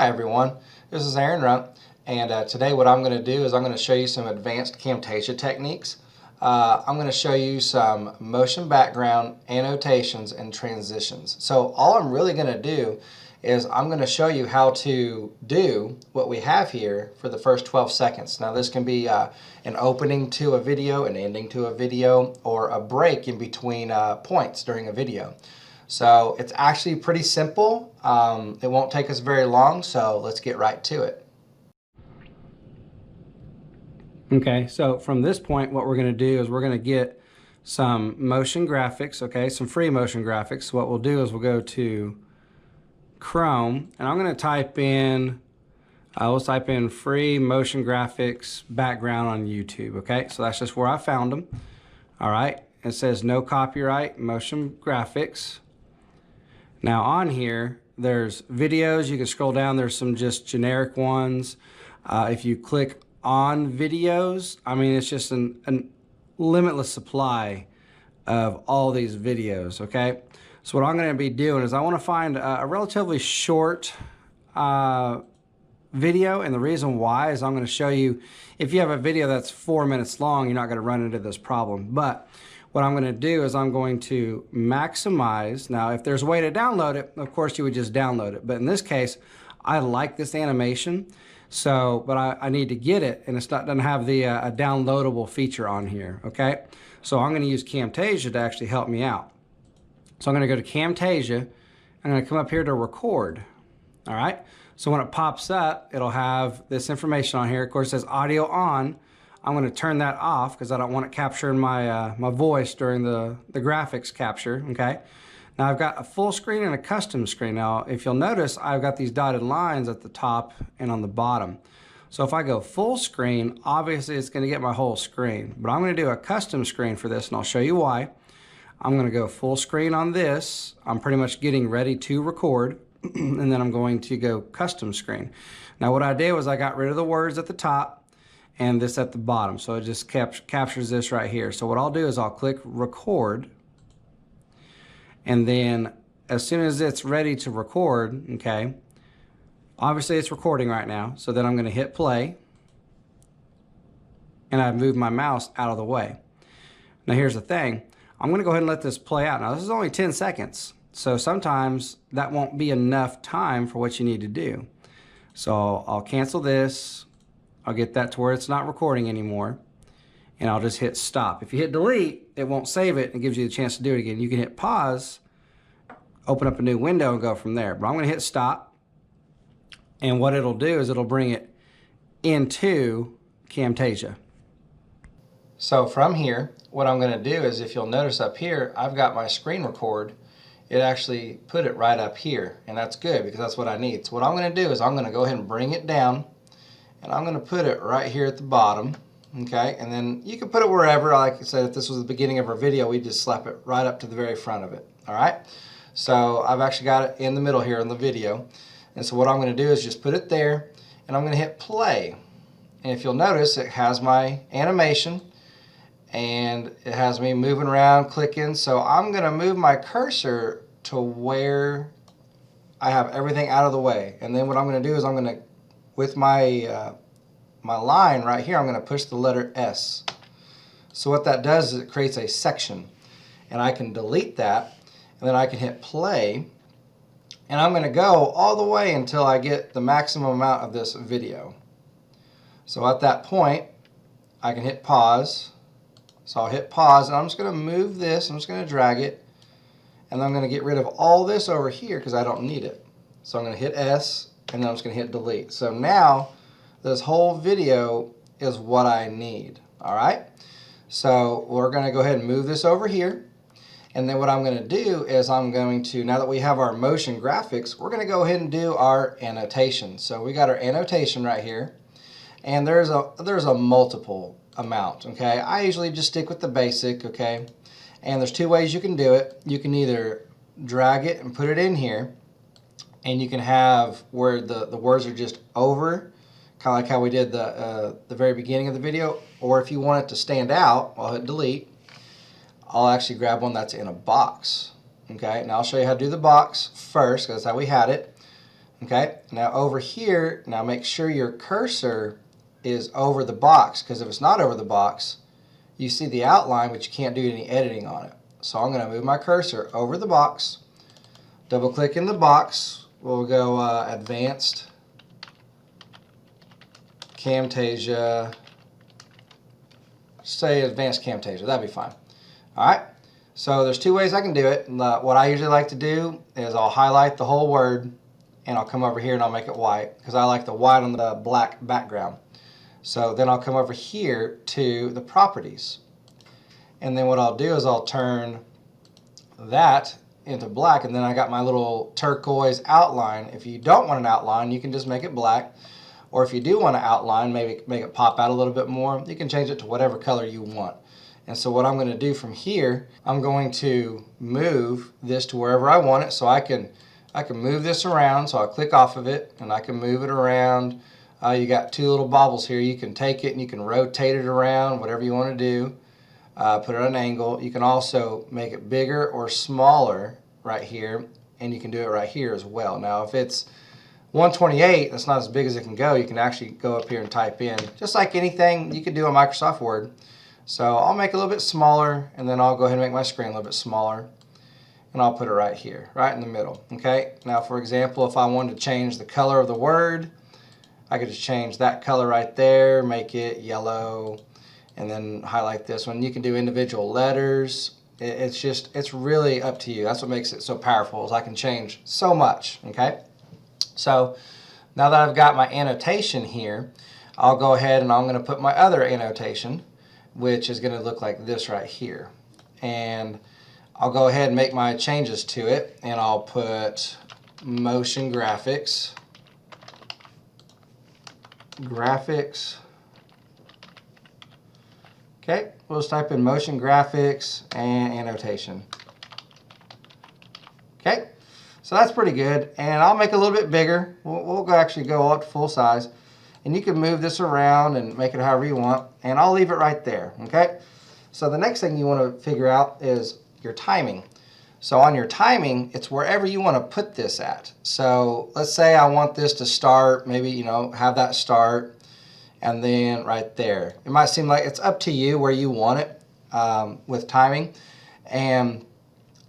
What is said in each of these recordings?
Hi everyone, this is Aaron Rump, and today what I'm going to do is I'm going to show you some advanced Camtasia techniques. I'm going to show you some motion background, annotations, and transitions. So all I'm really going to do is I'm going to show you how to do what we have here for the first 12 seconds. Now this can be an opening to a video, an ending to a video, or a break in between points during a video. So it's actually pretty simple. It won't take us very long, so let's get right to it. Okay, so from this point, what we're going to do is we're going to get some motion graphics, okay, some free motion graphics. What we'll do is we'll go to Chrome, and I'm going to type in, let's type in free motion graphics background on YouTube, okay? So that's just where I found them. All right, it says no copyright motion graphics. Now on here, there's videos. You can scroll down. There's some just generic ones. If you click on videos, I mean, it's just an limitless supply of all these videos, okay? So what I'm going to be doing is I want to find a relatively short video, and the reason why is I'm going to show you, if you have a video that's 4 minutes long, you're not going to run into this problem. But what I'm going to do is I'm going to maximize. Now, if there's a way to download it, of course you would just download it. But in this case, I like this animation, so but I need to get it, and it doesn't have the a downloadable feature on here. Okay, so I'm going to use Camtasia to actually help me out. So I'm going to go to Camtasia. I'm going to come up here to record. All right. So when it pops up, it'll have this information on here. Of course, it says audio on. I'm going to turn that off because I don't want it capturing my my voice during the graphics capture. Okay. Now I've got a full screen and a custom screen. Now, if you'll notice, I've got these dotted lines at the top and on the bottom. So if I go full screen, obviously it's going to get my whole screen. But I'm going to do a custom screen for this, and I'll show you why. I'm going to go full screen on this. I'm pretty much getting ready to record, and then I'm going to go custom screen. Now what I did was I got rid of the words at the top and this at the bottom. So it just captures this right here. So what I'll do is I'll click record, and then as soon as it's ready to record, okay, obviously it's recording right now. So then I'm going to hit play, and I've moved my mouse out of the way. Now here's the thing. I'm going to go ahead and let this play out. Now this is only 10 seconds. So sometimes that won't be enough time for what you need to do. So I'll cancel this. I'll get that to where it's not recording anymore, and I'll just hit stop. If you hit delete, it won't save it. It gives you the chance to do it again. You can hit pause, open up a new window, and go from there. But I'm going to hit stop, and what it'll do is it'll bring it into Camtasia. So from here, what I'm going to do is, if you'll notice up here, I've got my screen record. It actually put it right up here, and that's good because that's what I need. So what I'm going to do is I'm going to go ahead and bring it down, and I'm going to put it right here at the bottom, okay? And then you can put it wherever. Like I said, if this was the beginning of our video, we'd just slap it right up to the very front of it, all right? So I've actually got it in the middle here in the video. And so what I'm going to do is just put it there, and I'm going to hit play. And if you'll notice, it has my animation, and it has me moving around, clicking. So I'm going to move my cursor to where I have everything out of the way. And then what I'm going to do is I'm going to, with my my line right here, I'm going to push the letter S. So what that does is it creates a section, and I can delete that, and then I can hit play, and I'm going to go all the way until I get the maximum amount of this video. So at that point, I can hit pause. So I'll hit pause, and I'm just going to move this. I'm just going to drag it, and I'm going to get rid of all this over here because I don't need it. So I'm going to hit S, and then I'm just going to hit delete. So now this whole video is what I need. All right. So we're going to go ahead and move this over here, and then what I'm going to do is I'm going to, now that we have our motion graphics, we're going to go ahead and do our annotation. So we got our annotation right here, and there's a multiple amount. Okay, I usually just stick with the basic. Okay, and there's two ways you can do it. You can either drag it and put it in here, and you can have where the words are just over, kind of like how we did the very beginning of the video. Or if you want it to stand out, I'll hit delete. I'll actually grab one that's in a box. Okay, now I'll show you how to do the box first, because that's how we had it. Okay, now over here, now make sure your cursor is over the box, because if it's not over the box, you see the outline, but you can't do any editing on it. So I'm going to move my cursor over the box, double click in the box, we'll go Advanced, Camtasia, say Advanced Camtasia, that'd be fine. Alright, so there's two ways I can do it. What I usually like to do is I'll highlight the whole word, and I'll come over here and I'll make it white, because I like the white on the black background. So then I'll come over here to the properties, and then what I'll do is I'll turn that into black, and then I got my little turquoise outline. If you don't want an outline, you can just make it black, or if you do want an outline, maybe make it pop out a little bit more, you can change it to whatever color you want. And so what I'm going to do from here, I'm going to move this to wherever I want it, so I can move this around. So I'll click off of it and I can move it around. You got two little bobbles here. You can take it and you can rotate it around, whatever you want to do. Put it at an angle. You can also make it bigger or smaller right here, and you can do it right here as well. Now if it's 128, that's not as big as it can go. You can actually go up here and type in, just like anything you could do on Microsoft Word. So I'll make it a little bit smaller, and then I'll go ahead and make my screen a little bit smaller, and I'll put it right here, right in the middle. Okay, now for example, if I wanted to change the color of the word, I could just change that color right there, make it yellow, and then highlight this one. You can do individual letters. It's really up to you. That's what makes it so powerful, is I can change so much. Okay, so now that I've got my annotation here, I'll go ahead and I'm going to put my other annotation, which is going to look like this right here. And I'll go ahead and make my changes to it, and I'll put motion graphics. Okay, we'll just type in motion graphics and annotation. Okay, so that's pretty good, and I'll make it a little bit bigger. We'll actually go up to full size, and you can move this around and make it however you want, and I'll leave it right there. Okay, so the next thing you want to figure out is your timing. So on your timing, it's wherever you want to put this at. So let's say I want this to start, maybe, have that start, and then right there. It might seem like it's up to you where you want it with timing. And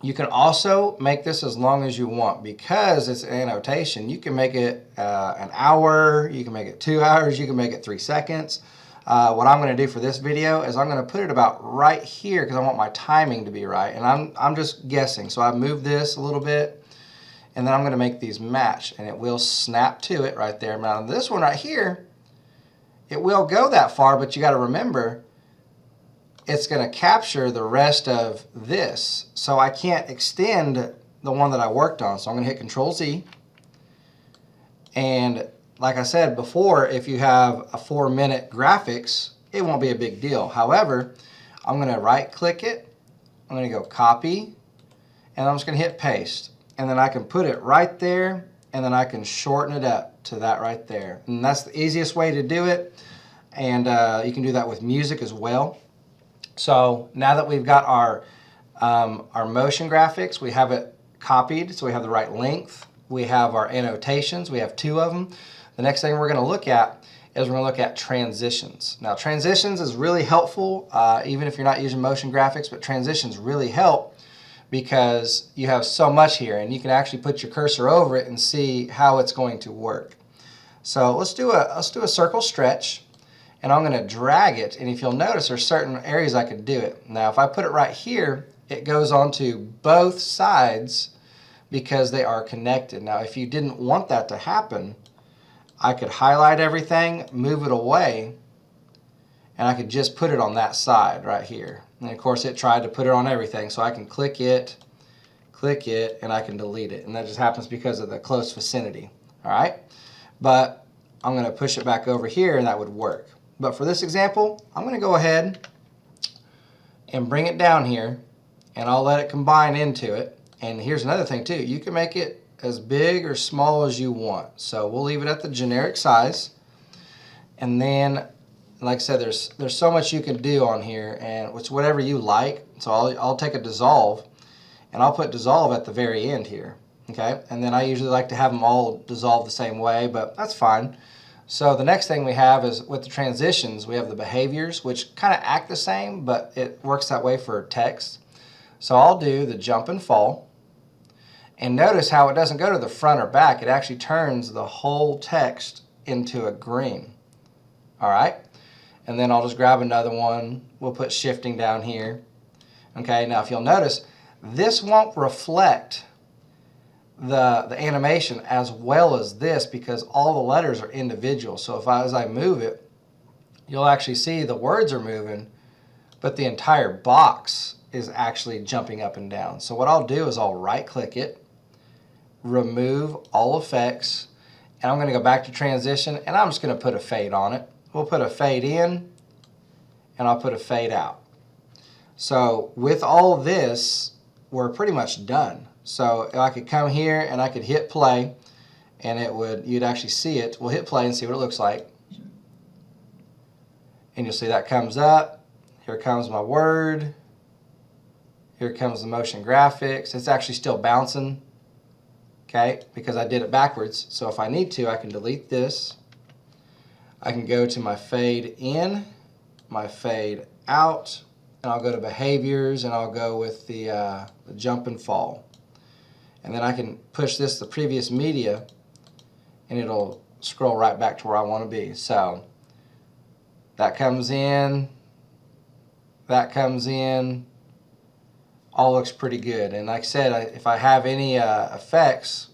you can also make this as long as you want, because it's an annotation. You can make it an hour, you can make it 2 hours, you can make it 3 seconds. What I'm going to do for this video is I'm going to put it about right here, because I want my timing to be right, and I'm just guessing. So I've moved this a little bit, and then I'm going to make these match, and it will snap to it right there. Now this one right here, it will go that far, but you got to remember it's going to capture the rest of this, so I can't extend the one that I worked on. So I'm going to hit Control-Z, and like I said before, if you have a 4-minute graphics, it won't be a big deal. However, I'm going to right click it, I'm going to go copy, and I'm just going to hit paste. And then I can put it right there, and then I can shorten it up to that right there. And that's the easiest way to do it. And you can do that with music as well. So now that we've got our motion graphics, we have it copied, so we have the right length. We have our annotations, we have 2 of them. The next thing we're going to look at is we're going to look at transitions. Now transitions is really helpful, even if you're not using motion graphics, but transitions really help because you have so much here, and you can actually put your cursor over it and see how it's going to work. So let's do a circle stretch, and I'm going to drag it, and if you'll notice, there's certain areas I could do it. Now if I put it right here, it goes onto both sides because they are connected. Now if you didn't want that to happen, I could highlight everything, move it away, and I could just put it on that side right here. And of course it tried to put it on everything, so I can click it, and I can delete it. And that just happens because of the close vicinity. Alright? But I'm going to push it back over here, and that would work. But for this example, I'm going to go ahead and bring it down here, and I'll let it combine into it. And here's another thing too, you can make it as big or small as you want. So we'll leave it at the generic size. And then, like I said, there's so much you can do on here, and it's whatever you like. So I'll take a dissolve, and I'll put dissolve at the very end here. Okay, and then I usually like to have them all dissolve the same way, but that's fine. So the next thing we have is with the transitions, we have the behaviors, which kind of act the same, but it works that way for text. So I'll do the jump and fall. And notice how it doesn't go to the front or back. It actually turns the whole text into a green. All right? And then I'll just grab another one. We'll put shifting down here. Okay, now if you'll notice, this won't reflect the animation as well as this because all the letters are individual. So as I move it, you'll actually see the words are moving, but the entire box is actually jumping up and down. So what I'll do is I'll right click it, remove all effects, and I'm going to go back to transition and I'm just going to put a fade on it. We'll put a fade in and I'll put a fade out. So with all this, we're pretty much done. So I could come here and I could hit play and you'd actually see it. We'll hit play and see what it looks like. And you'll see that comes up. Here comes my word. Here comes the motion graphics. It's actually still bouncing, okay, because I did it backwards. So if I need to, I can delete this. I can go to my fade in, my fade out, and I'll go to behaviors and I'll go with the jump and fall. And then I can push this to previous media and it'll scroll right back to where I want to be. So that comes in, that comes in, all looks pretty good. And like I said, if I have any effects,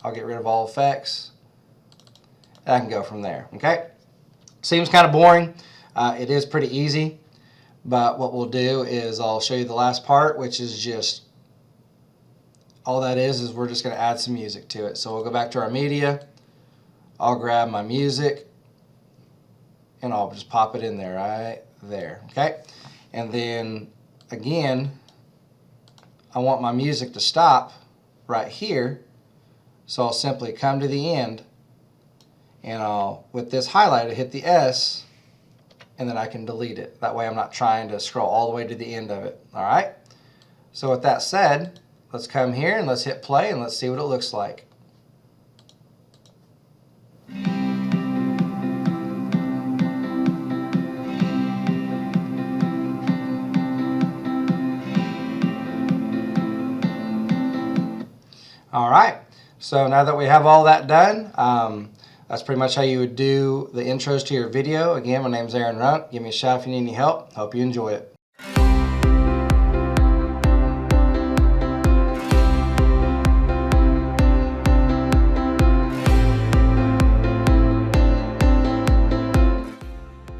I'll get rid of all effects and I can go from there. Okay? Seems kind of boring. It is pretty easy, but what we'll do is I'll show you the last part, which is just all that is we're just going to add some music to it. So we'll go back to our media. I'll grab my music and I'll just pop it in there right there. Okay? And then again, I want my music to stop right here. So I'll simply come to the end and with this highlighter, hit the S and then I can delete it. That way I'm not trying to scroll all the way to the end of it. All right? So with that said, let's come here and let's hit play and let's see what it looks like. All right, so now that we have all that done, that's pretty much how you would do the intros to your video. Again, my name's Aaron Runk. Give me a shout if you need any help. Hope you enjoy it.